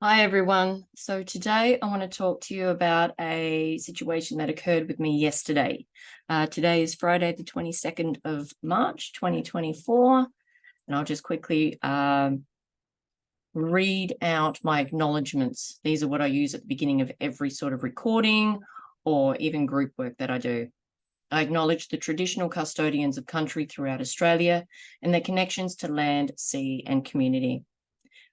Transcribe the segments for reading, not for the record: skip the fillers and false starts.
Hi, everyone. So today I want to talk to you about a situation that occurred with me yesterday. Today is Friday, the 22nd of March, 2024. And I'll just quickly read out my acknowledgements. These are what I use at the beginning of every sort of recording or even group work that I do. I acknowledge the traditional custodians of country throughout Australia and their connections to land, sea, and community.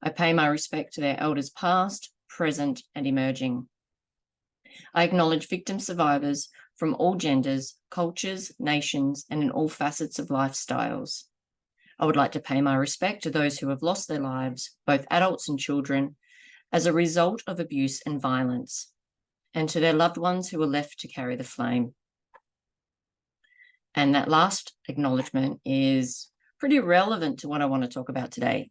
I pay my respect to their elders past, present, and emerging. I acknowledge victim survivors from all genders, cultures, nations, and in all facets of lifestyles. I would like to pay my respect to those who have lost their lives, both adults and children, as a result of abuse and violence, and to their loved ones who are left to carry the flame. And that last acknowledgement is pretty relevant to what I want to talk about today.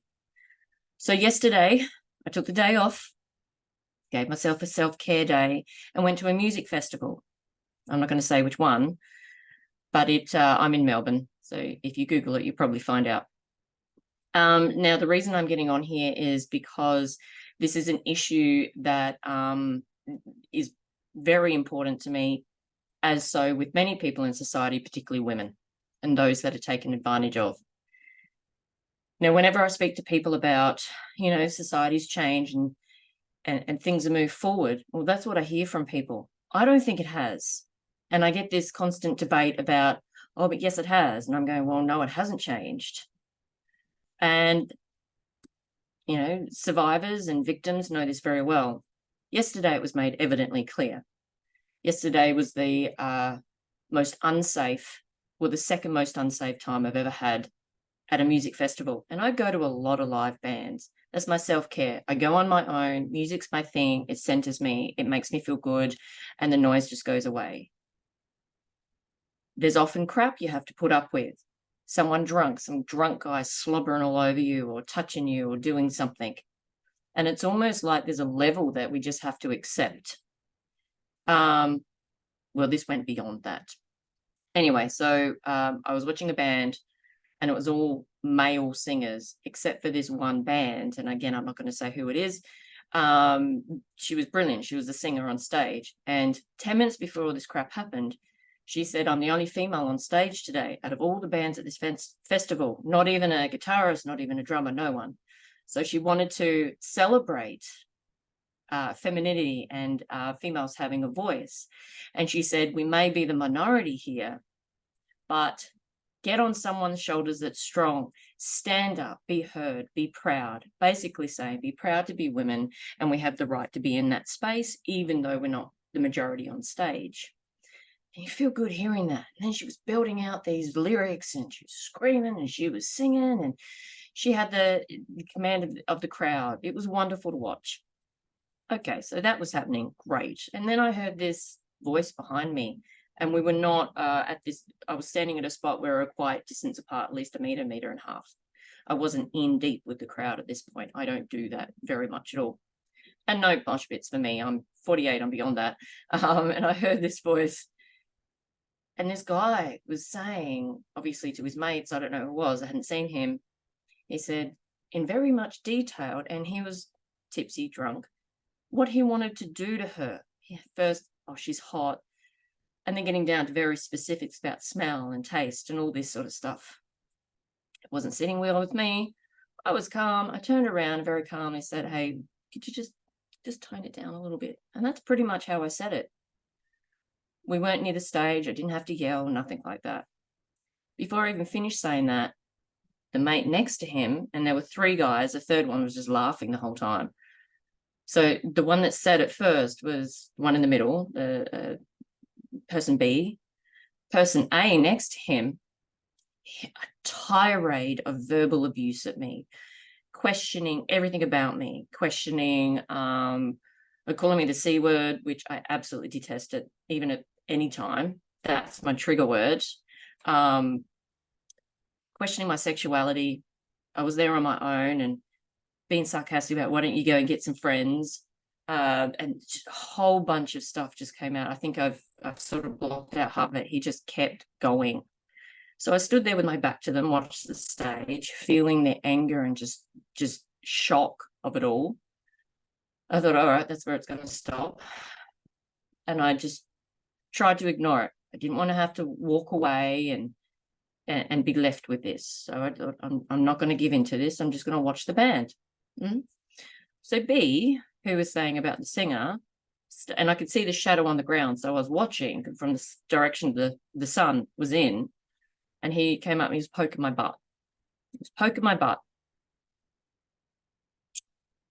So yesterday, I took the day off, gave myself a self-care day, and went to a music festival. I'm not going to say which one, but I'm in Melbourne. So if you Google it, you'll probably find out. Now, the reason I'm getting on here is because this is an issue that is very important to me, as so with many people in society, particularly women and those that are taken advantage of. Now, whenever I speak to people about, society's change and things have moved forward, well, that's what I hear from people. I don't think it has. And I get this constant debate about, oh, but yes, it has. And I'm going, well, no, it hasn't changed. And, survivors and victims know this very well. Yesterday, it was made evidently clear. Yesterday was the most unsafe, the second most unsafe time I've ever had at a music festival. And I go to a lot of live bands. That's my self-care. I go on my own. Music's my thing. It centers me. It makes me feel good. And the noise just goes away. There's often crap you have to put up with. Someone drunk, some drunk guy slobbering all over you or touching you or doing something. And it's almost like there's a level that we just have to accept. Well, this went beyond that. Anyway, so I was watching a band and it was all male singers, except for this one band. And again, I'm not going to say who it is. She was brilliant. She was a singer on stage. And 10 minutes before all this crap happened, she said, I'm the only female on stage today out of all the bands at this festival, not even a guitarist, not even a drummer, no one. So she wanted to celebrate femininity and females having a voice. And she said, we may be the minority here, but get on someone's shoulders that's strong, stand up, be heard, be proud, basically saying be proud to be women and we have the right to be in that space, even though we're not the majority on stage. And you feel good hearing that. And then she was building out these lyrics and she was screaming and she was singing and she had the command of the crowd. It was wonderful to watch. Okay, so that was happening. Great. And then I heard this voice behind me. And we were not I was standing at a spot where we were a quiet distance apart, at least a meter and a half. I wasn't in deep with the crowd at this point. I don't do that very much at all. And no mosh pits for me. I'm 48, I'm beyond that. And I heard this voice. And this guy was saying, obviously to his mates, I don't know who it was, I hadn't seen him. He said, in very much detail, and he was tipsy, drunk, what he wanted to do to her. First, oh, she's hot. And then getting down to very specifics about smell and taste and all this sort of stuff. It wasn't sitting well with me. I was calm. I turned around very calmly, said, hey, could you just tone it down a little bit? And that's pretty much how I said it. We weren't near the stage. I didn't have to yell, nothing like that. Before I even finished saying that, the mate next to him, and there were three guys, the third one was just laughing the whole time. So the one that said it first was the one in the middle, person B. Person A next to him, a tirade of verbal abuse at me, questioning everything about me, questioning, calling me the C word, which I absolutely detested, even at any time. That's my trigger word. Questioning my sexuality. I was there on my own and being sarcastic about, why don't you go and get some friends? And just a whole bunch of stuff just came out. I think I've sort of blocked out half of it. He just kept going. So I stood there with my back to them, watched the stage, feeling their anger and just shock of it all. I thought, all right, that's where it's going to stop. And I just tried to ignore it. I didn't want to have to walk away and be left with this. So I thought, I'm not going to give in to this. I'm just going to watch the band. So B, who was saying about the singer, and I could see the shadow on the ground. So I was watching from the direction the sun was in, and he came up and he was poking my butt. He was poking my butt.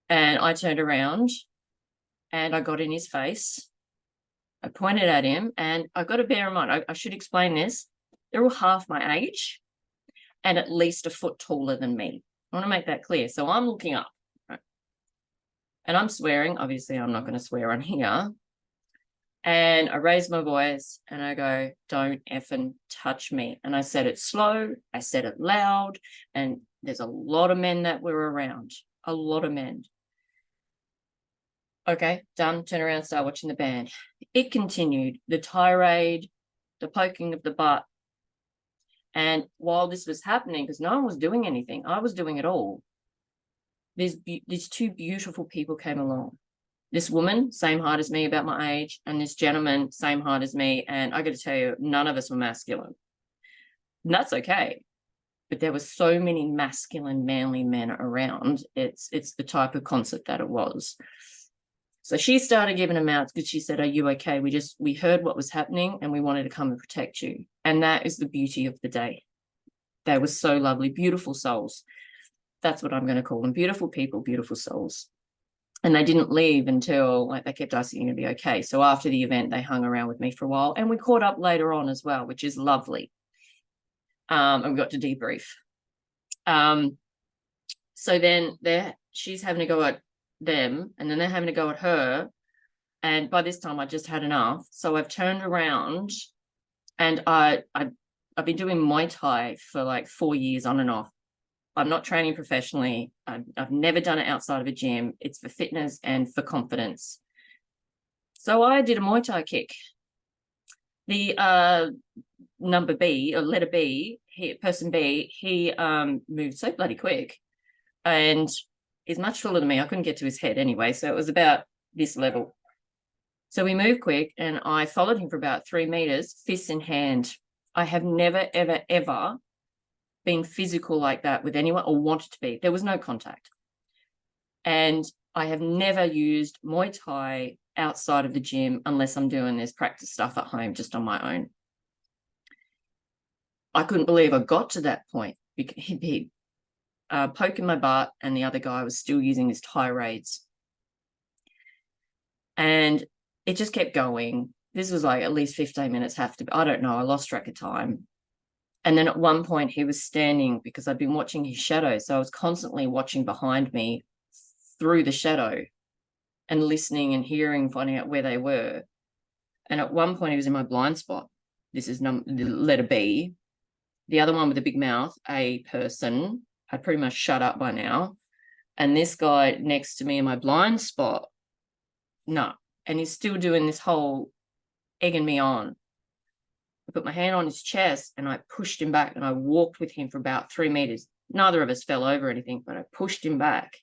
And I turned around and I got in his face. I pointed at him, and I got to bear in mind, I should explain this. They're all half my age and at least a foot taller than me. I want to make that clear. So I'm looking up, right? And I'm swearing. Obviously, I'm not going to swear on here. And I raised my voice and I go, don't effing touch me. And I said it slow. I said it loud. And there's a lot of men that were around, a lot of men. Okay, done. Turn around, start watching the band. It continued, the tirade, the poking of the butt. And while this was happening, because no one was doing anything, I was doing it all. These two beautiful people came along. This woman, same height as me, about my age, and this gentleman, same height as me. And I got to tell you, none of us were masculine. And that's okay. But there were so many masculine, manly men around. It's the type of concert that it was. So she started giving them out because she said, are you okay? We heard what was happening and we wanted to come and protect you. And that is the beauty of the day. They were so lovely, beautiful souls. That's what I'm going to call them. Beautiful people, beautiful souls. And they didn't leave until, they kept asking to be okay. So after the event, they hung around with me for a while, and we caught up later on as well, which is lovely. And we got to debrief. So then she's having to go at them, and then they're having to go at her. And by this time I just had enough. So I've turned around, and I've been doing Muay Thai for like 4 years on and off. I'm not training professionally. I've never done it outside of a gym. It's for fitness and for confidence. So I did a Muay Thai kick. The number B, or letter B, person B, he moved so bloody quick, and he's much taller than me. I couldn't get to his head anyway, so it was about this level. So we moved quick, and I followed him for about 3 meters, fists in hand. I have never, ever, ever been physical like that with anyone, or wanted to be. There was no contact. And I have never used Muay Thai outside of the gym unless I'm doing this practice stuff at home just on my own. I couldn't believe I got to that point. He'd be poking my butt, and the other guy was still using his tirades. And it just kept going. This was like at least 15 minutes I don't know, I lost track of time. And then at one point he was standing, because I'd been watching his shadow. So I was constantly watching behind me through the shadow and listening and hearing, finding out where they were. And at one point he was in my blind spot. This is the letter B. The other one with the big mouth, A person, had pretty much shut up by now. And this guy next to me in my blind spot, no. And he's still doing this whole egging me on. I put my hand on his chest and I pushed him back, and I walked with him for about 3 meters. Neither of us fell over or anything, but I pushed him back.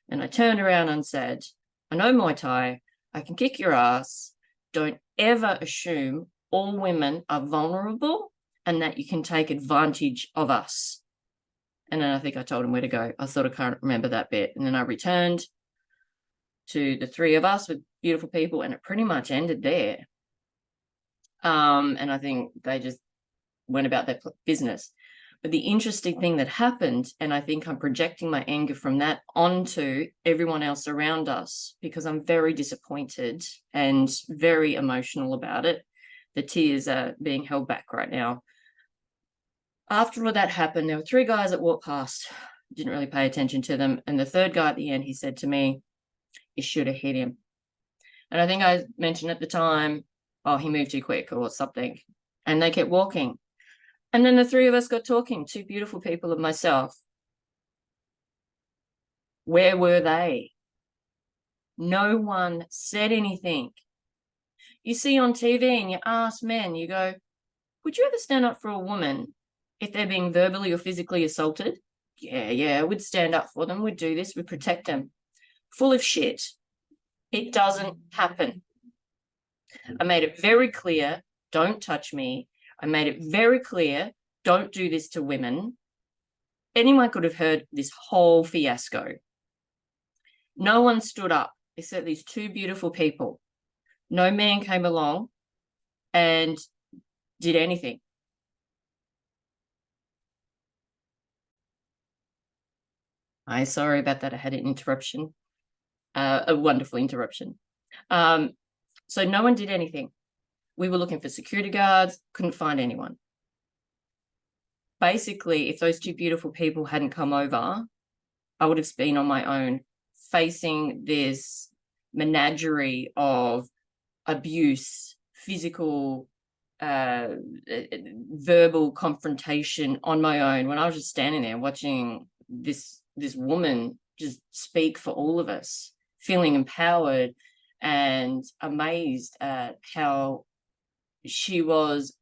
And I turned around and said, I know Muay Thai. I can kick your ass. Don't ever assume all women are vulnerable and that you can take advantage of us. And then I think I told him where to go. I sort of can't remember that bit. And then I returned to the 3 of us with beautiful people, and it pretty much ended there. And I think they just went about their business. But the interesting thing that happened, and I think I'm projecting my anger from that onto everyone else around us, because I'm very disappointed and very emotional about it. The tears are being held back right now. After all that happened, there were 3 guys that walked past, didn't really pay attention to them. And the 3rd guy at the end, he said to me, you should have hit him. And I think I mentioned at the time, oh, he moved too quick or something. And they kept walking. And then the 3 of us got talking, 2 beautiful people and myself. Where were they? No one said anything. You see on TV and you ask men, you go, would you ever stand up for a woman if they're being verbally or physically assaulted? Yeah, we'd stand up for them. We'd do this. We'd protect them. Full of shit. It doesn't happen. I made it very clear, don't touch me. I made it very clear, don't do this to women. Anyone could have heard this whole fiasco. No one stood up except these two beautiful people. No man came along and did anything. I'm sorry about that. I had an interruption, a wonderful interruption. So no one did anything. We were looking for security guards, couldn't find anyone. Basically, if those two beautiful people hadn't come over, I would have been on my own, facing this menagerie of abuse, physical, verbal confrontation on my own, when I was just standing there watching this woman just speak for all of us, feeling empowered and amazed at how she was,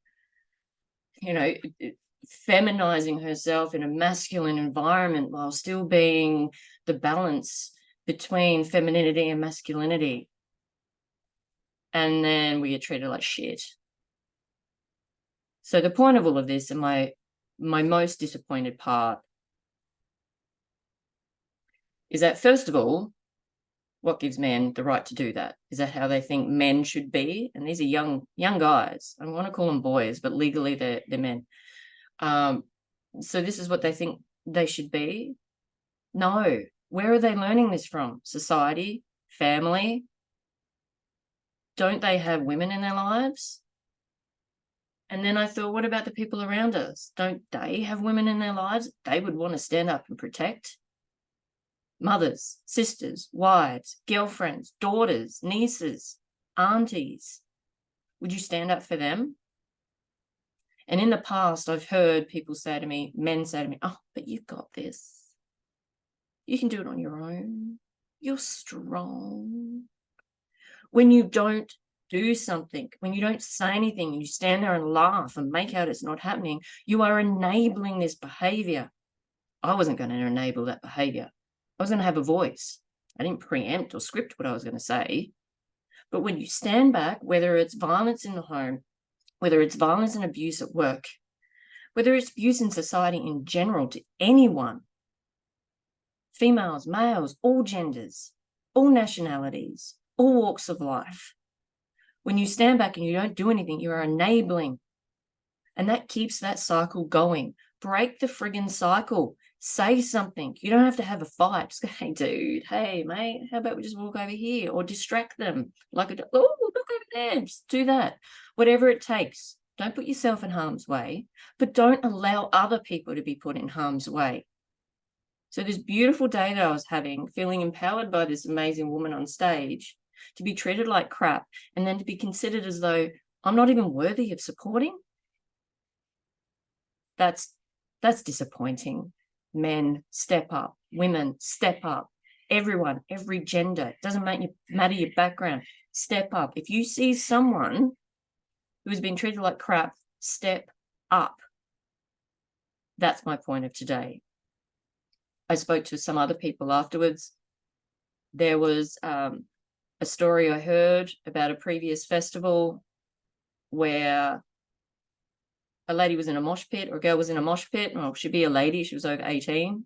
feminizing herself in a masculine environment while still being the balance between femininity and masculinity. And then we get treated like shit. So the point of all of this, and my most disappointed part, is that, first of all, what gives men the right to do that? Is that how they think men should be? And these are young guys. I don't want to call them boys, but legally they're men. So this is what they think they should be? No. Where are they learning this from? Society? Family? Don't they have women in their lives? And then I thought, what about the people around us? Don't they have women in their lives they would want to stand up and protect? Mothers, sisters, wives, girlfriends, daughters, nieces, aunties. Would you stand up for them? And in the past, I've heard people say to me, men say to me, oh, but you've got this. You can do it on your own. You're strong. When you don't do something, when you don't say anything, you stand there and laugh and make out it's not happening, you are enabling this behavior. I wasn't going to enable that behavior. I was going to have a voice. I didn't preempt or script what I was going to say. But when you stand back, whether it's violence in the home, whether it's violence and abuse at work, whether it's abuse in society in general to anyone, females, males, all genders, all nationalities, all walks of life, when you stand back and you don't do anything, you are enabling. And that keeps that cycle going. Break the friggin' cycle. Say something. You don't have to have a fight. Just go, hey, dude, hey, mate, how about we just walk over here, or distract them? Like, oh, look over there. Just do that. Whatever it takes. Don't put yourself in harm's way, but don't allow other people to be put in harm's way. So this beautiful day that I was having, feeling empowered by this amazing woman on stage, to be treated like crap, and then to be considered as though I'm not even worthy of supporting, that's disappointing. Men, step up. Women, step up. Everyone, every gender, it doesn't matter your background, step up. If you see someone who has been treated like crap, step up. That's my point of today. I spoke to some other people afterwards. There was a story I heard about a previous festival where a lady was in a mosh pit, or a girl was in a mosh pit. Well, she'd be a lady. She was over 18.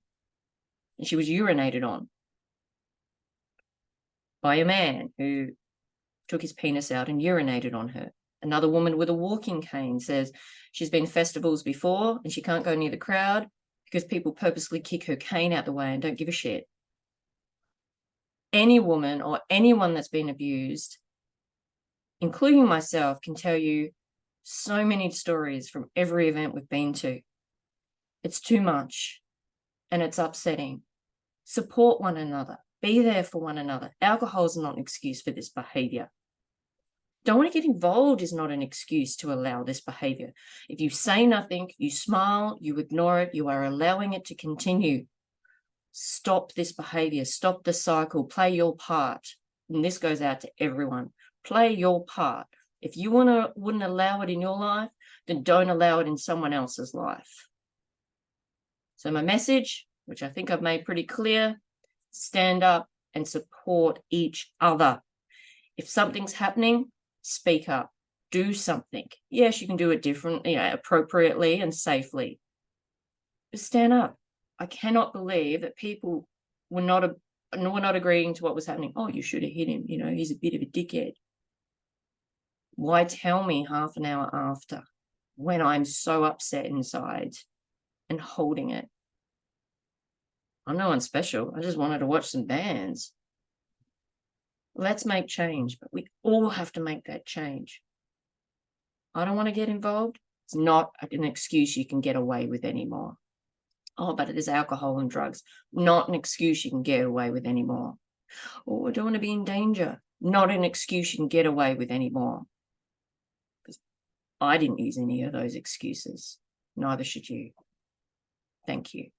And she was urinated on by a man who took his penis out and urinated on her. Another woman with a walking cane says she's been to festivals before and she can't go near the crowd because people purposely kick her cane out the way and don't give a shit. Any woman or anyone that's been abused, including myself, can tell you so many stories from every event we've been to. It's too much and it's upsetting. Support one another. Be there for one another. Alcohol is not an excuse for this behavior. Don't want to get involved is not an excuse to allow this behavior. If you say nothing, you smile, you ignore it, you are allowing it to continue. Stop this behavior. Stop the cycle. Play your part. And this goes out to everyone. Play your part. If you wouldn't allow it in your life, then don't allow it in someone else's life. So my message, which I think I've made pretty clear, stand up and support each other. If something's happening, speak up, do something. Yes, you can do it differently, appropriately and safely. But stand up. I cannot believe that people were not agreeing to what was happening. Oh, you should have hit him. He's a bit of a dickhead. Why tell me half an hour after when I'm so upset inside and holding it? I'm no one special. I just wanted to watch some bands. Let's make change, but we all have to make that change. I don't want to get involved. It's not an excuse you can get away with anymore. Oh, but it is alcohol and drugs. Not an excuse you can get away with anymore. Oh, I don't want to be in danger. Not an excuse you can get away with anymore. Because I didn't use any of those excuses. Neither should you. Thank you.